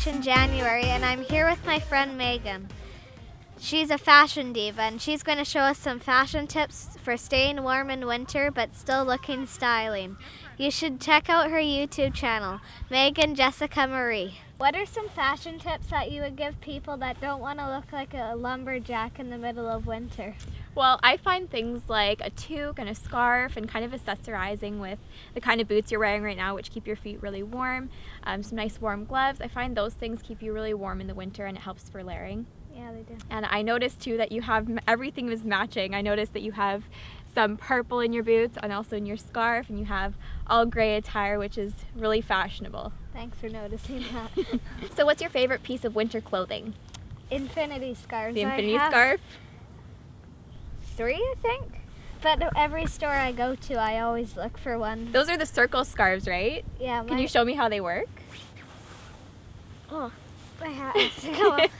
in January, and I'm here with my friend Meghan. She's a fashion diva, and she's going to show us some fashion tips for staying warm in winter but still looking styling. You should check out her YouTube channel, MeghanJessicaMarie. What are some fashion tips that you would give people that don't want to look like a lumberjack in the middle of winter? Well, I find things like a toque and a scarf and kind of accessorizing with the kind of boots you're wearing right now, which keep your feet really warm. Some nice warm gloves. I find those things keep you really warm in the winter, and it helps for layering. Yeah, they do. And I noticed too that you have, everything is matching. I noticed that you have some purple in your boots and also in your scarf, and you have all gray attire, which is really fashionable. Thanks for noticing that. So what's your favorite piece of winter clothing? Infinity scarves. The infinity scarf? 3, I think. But every store I go to, I always look for one. Those are the circle scarves, right? Yeah. Can you show me how they work? Oh, my hat has to go off.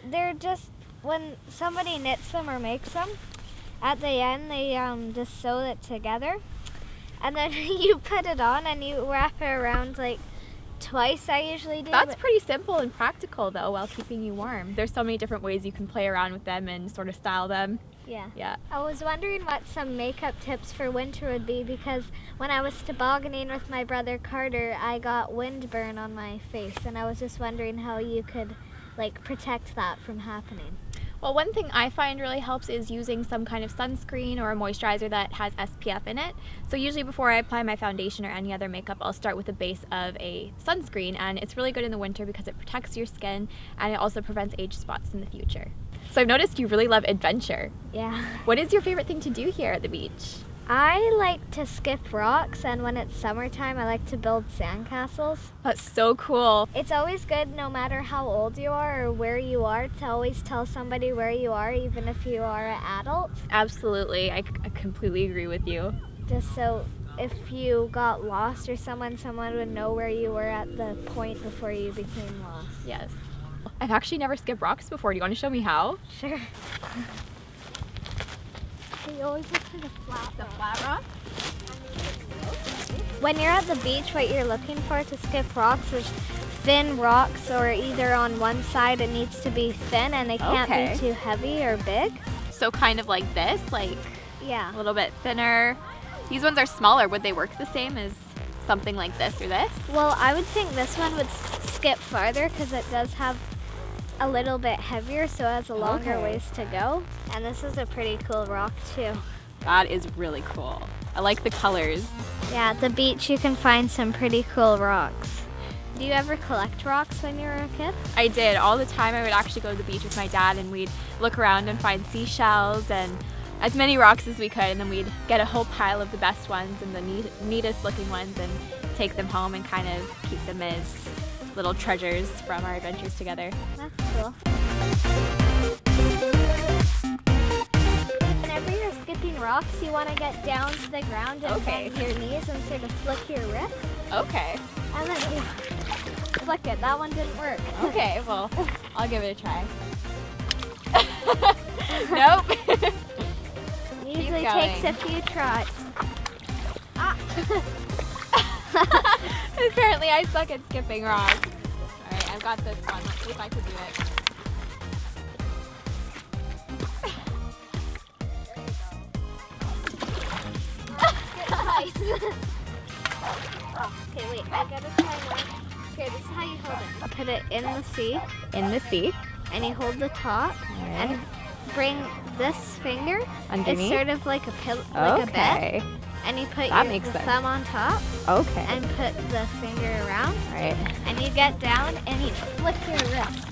They're just, when somebody knits them or makes them, at the end they just sew it together, and then you put it on and you wrap it around like twice. I usually do. That's pretty simple and practical though, while keeping you warm. There's so many different ways you can play around with them and sort of style them. Yeah. I was wondering what some makeup tips for winter would be, because when I was tobogganing with my brother Carter, I got windburn on my face, and I was just wondering how you could like protect that from happening. Well, one thing I find really helps is using some kind of sunscreen or a moisturizer that has SPF in it. So usually before I apply my foundation or any other makeup, I'll start with a base of a sunscreen, and it's really good in the winter because it protects your skin and it also prevents age spots in the future. So I've noticed you really love adventure. Yeah. What is your favorite thing to do here at the beach? I like to skip rocks, and when it's summertime, I like to build sandcastles. That's so cool. It's always good, no matter how old you are or where you are, to always tell somebody where you are, even if you are an adult. Absolutely, I completely agree with you. Just so if you got lost or someone would know where you were at the point before you became lost. Yes. I've actually never skipped rocks before. Do you want to show me how? Sure. You always look for the flat rock. When you're at the beach, what you're looking for to skip rocks is thin rocks, or either on one side it needs to be thin and they can't be too heavy or big. So kind of like this, like yeah, a little bit thinner. These ones are smaller. Would they work the same as something like this or this? Well, I would think this one would skip farther because it does have a little bit heavier, so it has a longer ways to go. And this is a pretty cool rock too. That is really cool. I like the colors. Yeah, at the beach you can find some pretty cool rocks. Do you ever collect rocks when you were a kid? I did. All the time I would actually go to the beach with my dad, and we'd look around and find seashells and as many rocks as we could, and then we'd get a whole pile of the best ones and the neatest looking ones and take them home and kind of keep them as little treasures from our adventures together. That's cool. Whenever you're skipping rocks, you want to get down to the ground and bend your knees and sort of flick your wrist. Okay. And then you flick it. That one didn't work. Okay, well, I'll give it a try. Nope. Usually takes a few tries. Ah. Apparently I suck at skipping rocks. Alright, I've got this one. Let's see if I can do it. Nice. Okay, wait, I gotta try one. Here, this is how you hold it. Put it in the sea. In the sea. And you hold the top. Right. And bring this finger underneath. It's sort of like a like a bed. And you put your thumb on top. Okay. And put the finger around. Right. And you get down and you flick your wrist.